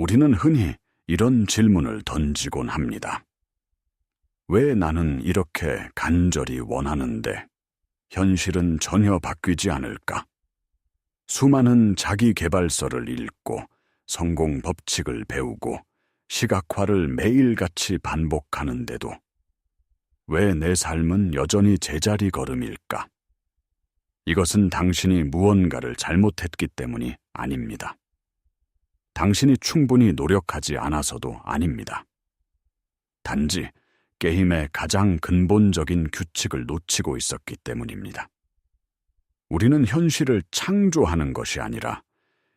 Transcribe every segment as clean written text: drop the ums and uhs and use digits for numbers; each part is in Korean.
우리는 흔히 이런 질문을 던지곤 합니다. 왜 나는 이렇게 간절히 원하는데 현실은 전혀 바뀌지 않을까? 수많은 자기계발서를 읽고 성공 법칙을 배우고 시각화를 매일같이 반복하는데도 왜 내 삶은 여전히 제자리 걸음일까? 이것은 당신이 무언가를 잘못했기 때문이 아닙니다. 당신이 충분히 노력하지 않아서도 아닙니다. 단지 게임의 가장 근본적인 규칙을 놓치고 있었기 때문입니다. 우리는 현실을 창조하는 것이 아니라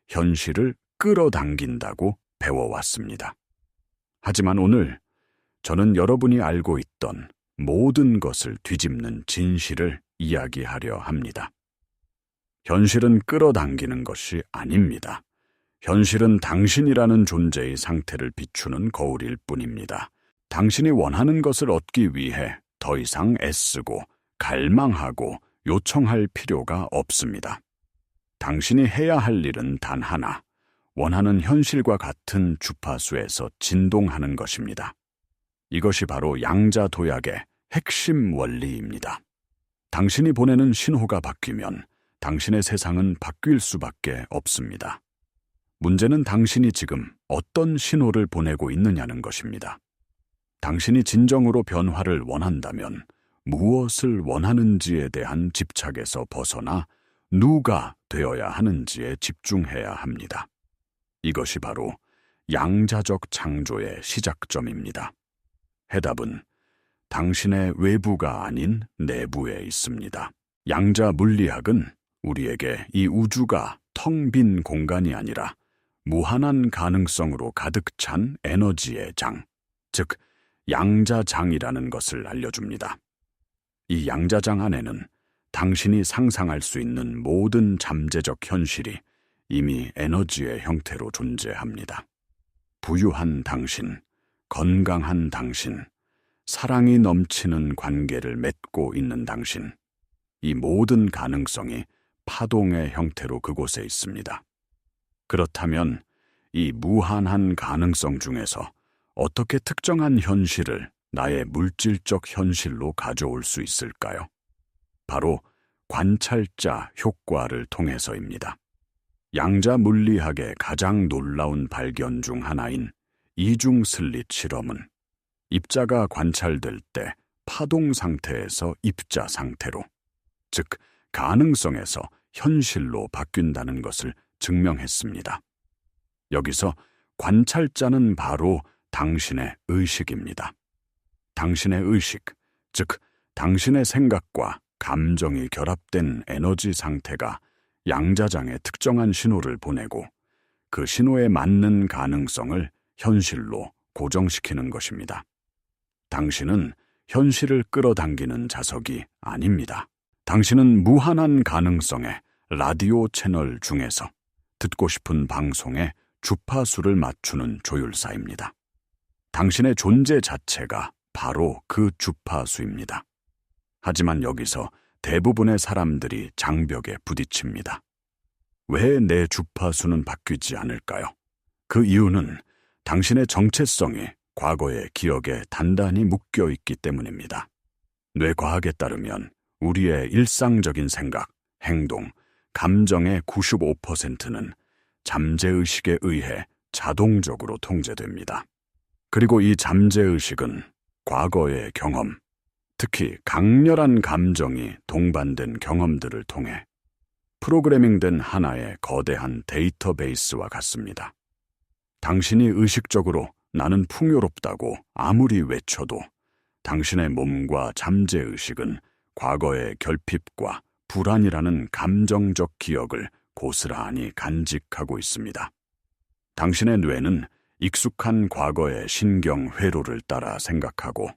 현실을 끌어당긴다고 배워왔습니다. 하지만 오늘 저는 여러분이 알고 있던 모든 것을 뒤집는 진실을 이야기하려 합니다. 현실은 끌어당기는 것이 아닙니다. 현실은 당신이라는 존재의 상태를 비추는 거울일 뿐입니다. 당신이 원하는 것을 얻기 위해 더 이상 애쓰고 갈망하고 요청할 필요가 없습니다. 당신이 해야 할 일은 단 하나, 원하는 현실과 같은 주파수에서 진동하는 것입니다. 이것이 바로 양자도약의 핵심 원리입니다. 당신이 보내는 신호가 바뀌면 당신의 세상은 바뀔 수밖에 없습니다. 문제는 당신이 지금 어떤 신호를 보내고 있느냐는 것입니다. 당신이 진정으로 변화를 원한다면 무엇을 원하는지에 대한 집착에서 벗어나 누가 되어야 하는지에 집중해야 합니다. 이것이 바로 양자적 창조의 시작점입니다. 해답은 당신의 외부가 아닌 내부에 있습니다. 양자 물리학은 우리에게 이 우주가 텅 빈 공간이 아니라 무한한 가능성으로 가득 찬 에너지의 장, 즉 양자장이라는 것을 알려줍니다. 이 양자장 안에는 당신이 상상할 수 있는 모든 잠재적 현실이 이미 에너지의 형태로 존재합니다. 부유한 당신, 건강한 당신, 사랑이 넘치는 관계를 맺고 있는 당신, 이 모든 가능성이 파동의 형태로 그곳에 있습니다. 그렇다면 이 무한한 가능성 중에서 어떻게 특정한 현실을 나의 물질적 현실로 가져올 수 있을까요? 바로 관찰자 효과를 통해서입니다. 양자 물리학의 가장 놀라운 발견 중 하나인 이중 슬릿 실험은 입자가 관찰될 때 파동 상태에서 입자 상태로, 즉 가능성에서 현실로 바뀐다는 것을 증명했습니다. 여기서 관찰자는 바로 당신의 의식입니다. 당신의 의식, 즉 당신의 생각과 감정이 결합된 에너지 상태가 양자장에 특정한 신호를 보내고 그 신호에 맞는 가능성을 현실로 고정시키는 것입니다. 당신은 현실을 끌어당기는 자석이 아닙니다. 당신은 무한한 가능성의 라디오 채널 중에서 듣고 싶은 방송에 주파수를 맞추는 조율사입니다. 당신의 존재 자체가 바로 그 주파수입니다. 하지만 여기서 대부분의 사람들이 장벽에 부딪힙니다. 왜 내 주파수는 바뀌지 않을까요? 그 이유는 당신의 정체성이 과거의 기억에 단단히 묶여 있기 때문입니다. 뇌과학에 따르면 우리의 일상적인 생각, 행동, 감정의 95%는 잠재의식에 의해 자동적으로 통제됩니다. 그리고 이 잠재의식은 과거의 경험, 특히 강렬한 감정이 동반된 경험들을 통해 프로그래밍된 하나의 거대한 데이터베이스와 같습니다. 당신이 의식적으로 나는 풍요롭다고 아무리 외쳐도 당신의 몸과 잠재의식은 과거의 결핍과 불안이라는 감정적 기억을 고스란히 간직하고 있습니다. 당신의 뇌는 익숙한 과거의 신경 회로를 따라 생각하고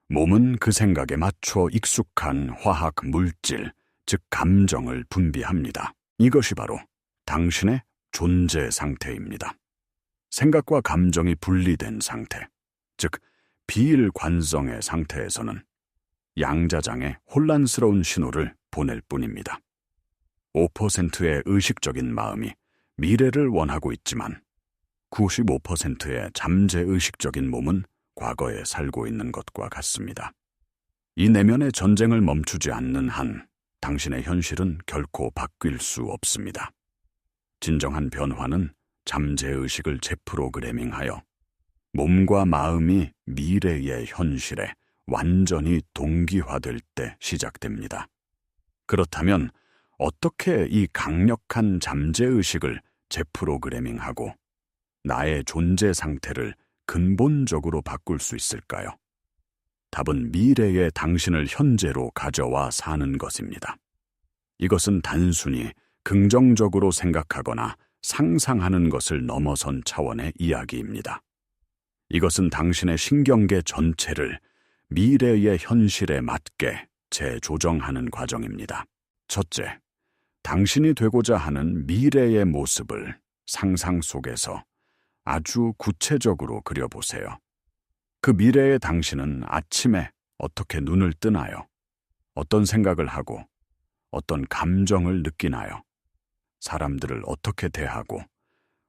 몸은 그 생각에 맞춰 익숙한 화학 물질, 즉 감정을 분비합니다. 이것이 바로 당신의 존재 상태입니다. 생각과 감정이 분리된 상태, 즉 비일관성의 상태에서는 양자장에 혼란스러운 신호를 보낼 뿐입니다. 5%의 의식적인 마음이 미래를 원하고 있지만 95%의 잠재의식적인 몸은 과거에 살고 있는 것과 같습니다. 이 내면의 전쟁을 멈추지 않는 한 당신의 현실은 결코 바뀔 수 없습니다. 진정한 변화는 잠재의식을 재프로그래밍하여 몸과 마음이 미래의 현실에 완전히 동기화될 때 시작됩니다. 그렇다면 어떻게 이 강력한 잠재의식을 재프로그래밍하고 나의 존재 상태를 근본적으로 바꿀 수 있을까요? 답은 미래의 당신을 현재로 가져와 사는 것입니다. 이것은 단순히 긍정적으로 생각하거나 상상하는 것을 넘어선 차원의 이야기입니다. 이것은 당신의 신경계 전체를 미래의 현실에 맞게 재조정하는 과정입니다. 첫째, 당신이 되고자 하는 미래의 모습을 상상 속에서 아주 구체적으로 그려보세요. 그 미래의 당신은 아침에 어떻게 눈을 뜨나요? 어떤 생각을 하고 어떤 감정을 느끼나요? 사람들을 어떻게 대하고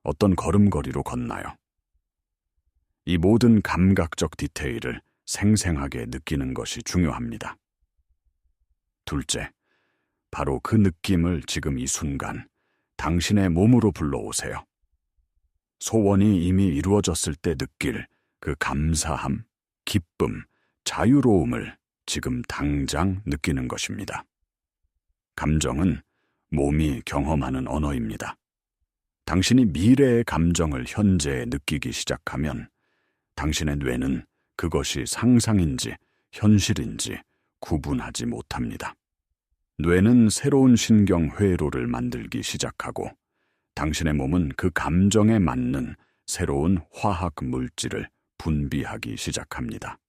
어떤 걸음걸이로 걷나요? 이 모든 감각적 디테일을 생생하게 느끼는 것이 중요합니다. 둘째, 바로 그 느낌을 지금 이 순간 당신의 몸으로 불러오세요. 소원이 이미 이루어졌을 때 느낄 그 감사함, 기쁨, 자유로움을 지금 당장 느끼는 것입니다. 감정은 몸이 경험하는 언어입니다. 당신이 미래의 감정을 현재에 느끼기 시작하면 당신의 뇌는 그것이 상상인지 현실인지 구분하지 못합니다. 뇌는 새로운 신경 회로를 만들기 시작하고 당신의 몸은 그 감정에 맞는 새로운 화학 물질을 분비하기 시작합니다.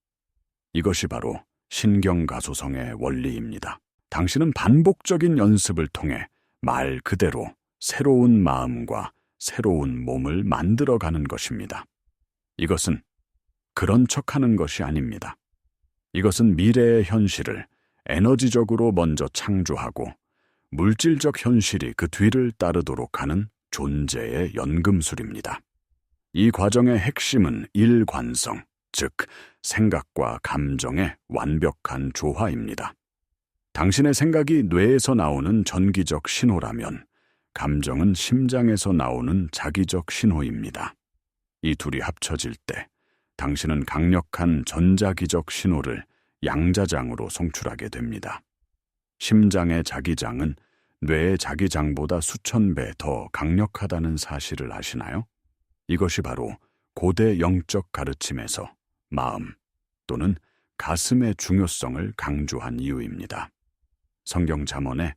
이것이 바로 신경가소성의 원리입니다. 당신은 반복적인 연습을 통해 말 그대로 새로운 마음과 새로운 몸을 만들어가는 것입니다. 이것은 그런 척하는 것이 아닙니다. 이것은 미래의 현실을 에너지적으로 먼저 창조하고 물질적 현실이 그 뒤를 따르도록 하는 존재의 연금술입니다. 이 과정의 핵심은 일관성, 즉 생각과 감정의 완벽한 조화입니다. 당신의 생각이 뇌에서 나오는 전기적 신호라면 감정은 심장에서 나오는 자기적 신호입니다. 이 둘이 합쳐질 때 당신은 강력한 전자기적 신호를 양자장으로 송출하게 됩니다. 심장의 자기장은 뇌의 자기장보다 수천 배 더 강력하다는 사실을 아시나요? 이것이 바로 고대 영적 가르침에서 마음 또는 가슴의 중요성을 강조한 이유입니다. 성경 잠언에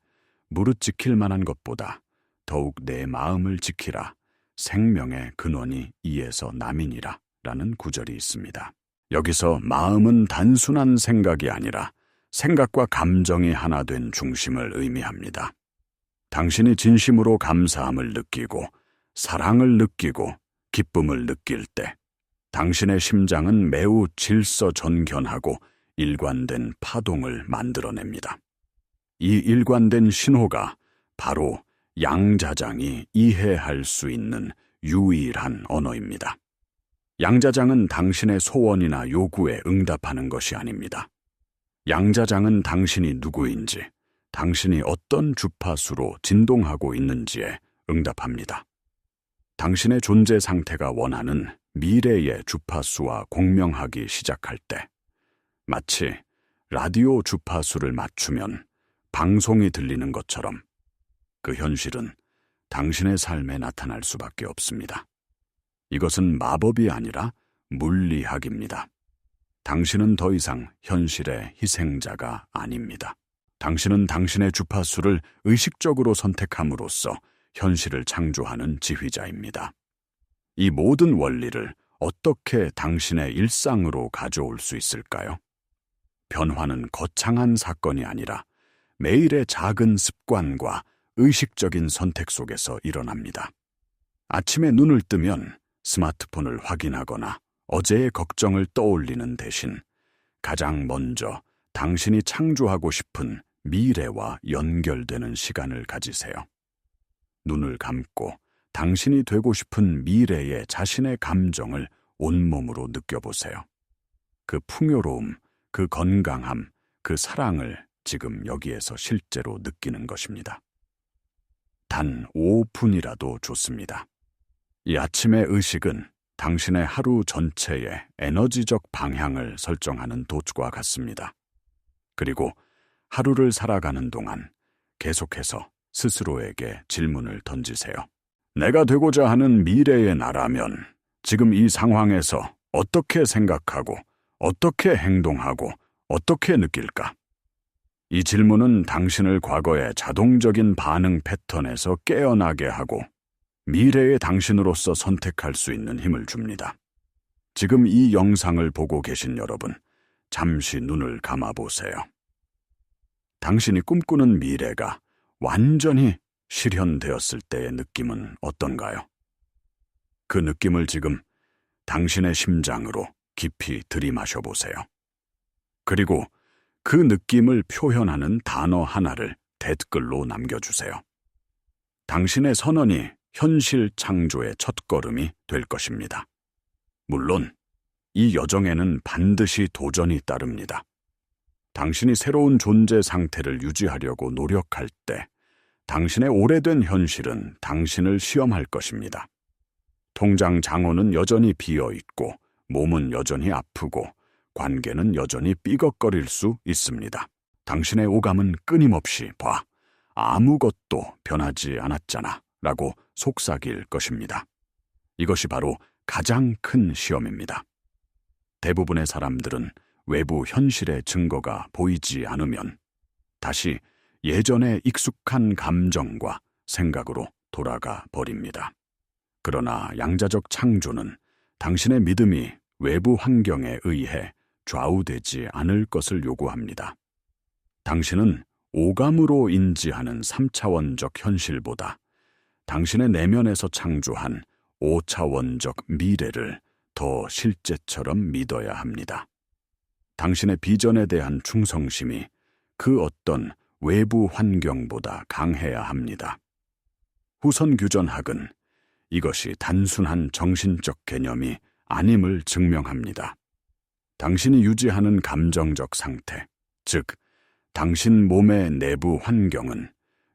무릇 지킬 만한 것보다 더욱 내 마음을 지키라. 생명의 근원이 이에서 남이니라 라는 구절이 있습니다. 여기서 마음은 단순한 생각이 아니라 생각과 감정이 하나 된 중심을 의미합니다. 당신이 진심으로 감사함을 느끼고 사랑을 느끼고 기쁨을 느낄 때 당신의 심장은 매우 질서전견하고 일관된 파동을 만들어냅니다. 이 일관된 신호가 바로 양자장이 이해할 수 있는 유일한 언어입니다. 양자장은 당신의 소원이나 요구에 응답하는 것이 아닙니다. 양자장은 당신이 누구인지, 당신이 어떤 주파수로 진동하고 있는지에 응답합니다. 당신의 존재 상태가 원하는 미래의 주파수와 공명하기 시작할 때 마치 라디오 주파수를 맞추면 방송이 들리는 것처럼 그 현실은 당신의 삶에 나타날 수밖에 없습니다. 이것은 마법이 아니라 물리학입니다. 당신은 더 이상 현실의 희생자가 아닙니다. 당신은 당신의 주파수를 의식적으로 선택함으로써 현실을 창조하는 지휘자입니다. 이 모든 원리를 어떻게 당신의 일상으로 가져올 수 있을까요? 변화는 거창한 사건이 아니라 매일의 작은 습관과 의식적인 선택 속에서 일어납니다. 아침에 눈을 뜨면 스마트폰을 확인하거나 어제의 걱정을 떠올리는 대신 가장 먼저 당신이 창조하고 싶은 미래와 연결되는 시간을 가지세요. 눈을 감고 당신이 되고 싶은 미래의 자신의 감정을 온몸으로 느껴보세요. 그 풍요로움, 그 건강함, 그 사랑을 지금 여기에서 실제로 느끼는 것입니다. 단 5분이라도 좋습니다. 이 아침의 의식은 당신의 하루 전체의 에너지적 방향을 설정하는 도구와 같습니다. 그리고 하루를 살아가는 동안 계속해서 스스로에게 질문을 던지세요. 내가 되고자 하는 미래의 나라면 지금 이 상황에서 어떻게 생각하고 어떻게 행동하고 어떻게 느낄까? 이 질문은 당신을 과거의 자동적인 반응 패턴에서 깨어나게 하고 미래의 당신으로서 선택할 수 있는 힘을 줍니다. 지금 이 영상을 보고 계신 여러분, 잠시 눈을 감아보세요. 당신이 꿈꾸는 미래가 완전히 실현되었을 때의 느낌은 어떤가요? 그 느낌을 지금 당신의 심장으로 깊이 들이마셔 보세요. 그리고 그 느낌을 표현하는 단어 하나를 댓글로 남겨주세요. 당신의 선언이 현실 창조의 첫걸음이 될 것입니다. 물론 이 여정에는 반드시 도전이 따릅니다. 당신이 새로운 존재 상태를 유지하려고 노력할 때 당신의 오래된 현실은 당신을 시험할 것입니다. 통장 잔고는 여전히 비어있고 몸은 여전히 아프고 관계는 여전히 삐걱거릴 수 있습니다. 당신의 오감은 끊임없이 아무것도 변하지 않았잖아 라고 속삭일 것입니다. 이것이 바로 가장 큰 시험입니다. 대부분의 사람들은 외부 현실의 증거가 보이지 않으면 다시 예전의 익숙한 감정과 생각으로 돌아가 버립니다. 그러나 양자적 창조는 당신의 믿음이 외부 환경에 의해 좌우되지 않을 것을 요구합니다. 당신은 오감으로 인지하는 3차원적 현실보다 당신의 내면에서 창조한 5차원적 미래를 더 실제처럼 믿어야 합니다. 당신의 비전에 대한 충성심이 그 어떤 외부 환경보다 강해야 합니다. 후선 규전학은 이것이 단순한 정신적 개념이 아님을 증명합니다. 당신이 유지하는 감정적 상태, 즉 당신 몸의 내부 환경은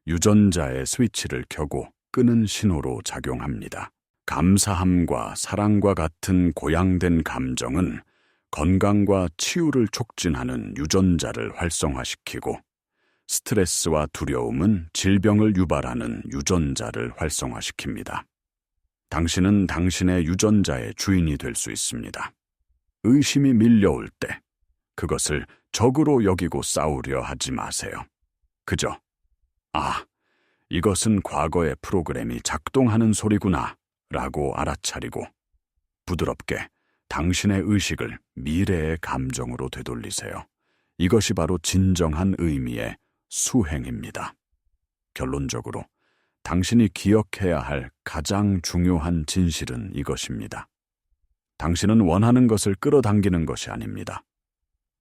유전자의 스위치를 켜고 끄는 신호로 작용합니다. 감사함과 사랑과 같은 고양된 감정은 건강과 치유를 촉진하는 유전자를 활성화시키고 스트레스와 두려움은 질병을 유발하는 유전자를 활성화시킵니다. 당신은 당신의 유전자의 주인이 될 수 있습니다. 의심이 밀려올 때 그것을 적으로 여기고 싸우려 하지 마세요. 그저 이것은 과거의 프로그램이 작동하는 소리구나 라고 알아차리고 부드럽게 당신의 의식을 미래의 감정으로 되돌리세요. 이것이 바로 진정한 의미의 수행입니다. 결론적으로 당신이 기억해야 할 가장 중요한 진실은 이것입니다. 당신은 원하는 것을 끌어당기는 것이 아닙니다.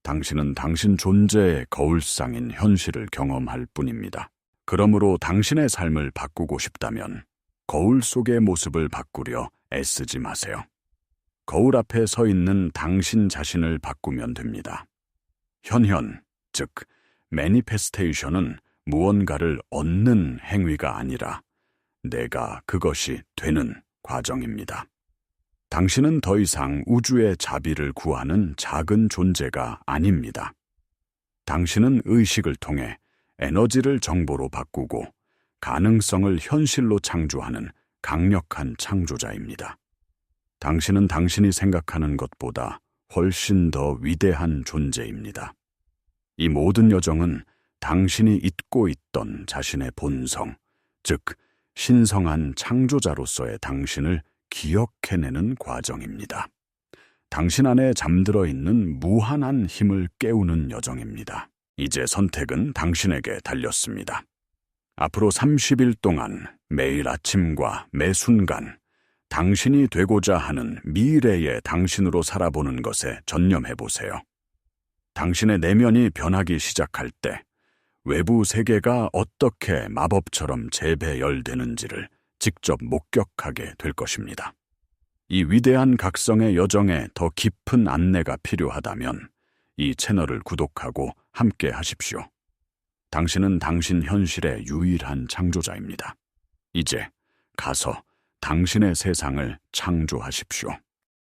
당신은 당신 존재의 거울상인 현실을 경험할 뿐입니다. 그러므로 당신의 삶을 바꾸고 싶다면 거울 속의 모습을 바꾸려 애쓰지 마세요. 거울 앞에 서 있는 당신 자신을 바꾸면 됩니다. 즉 매니페스테이션은 무언가를 얻는 행위가 아니라 내가 그것이 되는 과정입니다. 당신은 더 이상 우주의 자비를 구하는 작은 존재가 아닙니다. 당신은 의식을 통해 에너지를 정보로 바꾸고 가능성을 현실로 창조하는 강력한 창조자입니다. 당신은 당신이 생각하는 것보다 훨씬 더 위대한 존재입니다. 이 모든 여정은 당신이 잊고 있던 자신의 본성, 즉 신성한 창조자로서의 당신을 기억해내는 과정입니다. 당신 안에 잠들어 있는 무한한 힘을 깨우는 여정입니다. 이제 선택은 당신에게 달렸습니다. 앞으로 30일 동안 매일 아침과 매 순간 당신이 되고자 하는 미래의 당신으로 살아보는 것에 전념해보세요. 당신의 내면이 변하기 시작할 때 외부 세계가 어떻게 마법처럼 재배열되는지를 직접 목격하게 될 것입니다. 이 위대한 각성의 여정에 더 깊은 안내가 필요하다면 이 채널을 구독하고 함께 하십시오. 당신은 당신 현실의 유일한 창조자입니다. 이제 가서 당신의 세상을 창조하십시오.